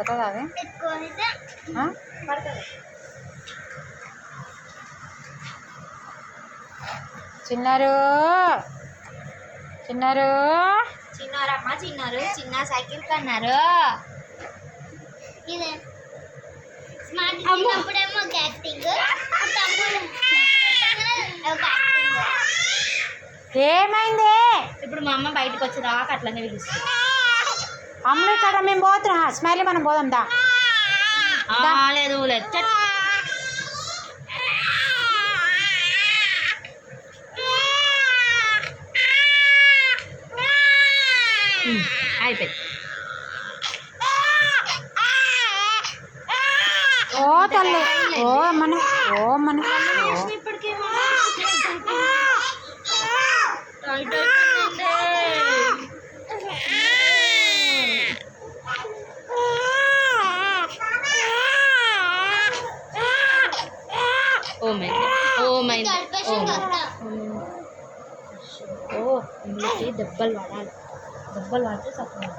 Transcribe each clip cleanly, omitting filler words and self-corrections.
పడుతుంది అది చిన్నారు చిన్నారు చిన్నారమ్మ చిన్నారు చిన్న సైకిల్ కన్నారు. ఏమైంది? ఇప్పుడు మా అమ్మ బయటకు వచ్చేదాకా అట్లనే పిలుస్తుంది. అమ్మ ఇక్కడ మేము పోతున్నాం. స్మైలీ మనం పోదాం దా. లేదు అయిపోయి. ఓ తల్లి ఓ మన దెబ్బలు పడాలి. దెబ్బలు పడితే సపోర్ట్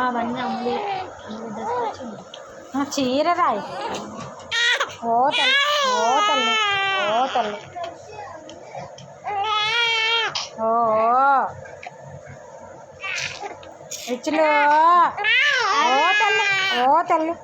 అవన్నీ అమ్ములు చీర రాయి. ఓ తల్లి ఓ తల్లి ఓ తల్లి ఓ ఇచ్చులు ఓ తల్లి ఓ తల్లి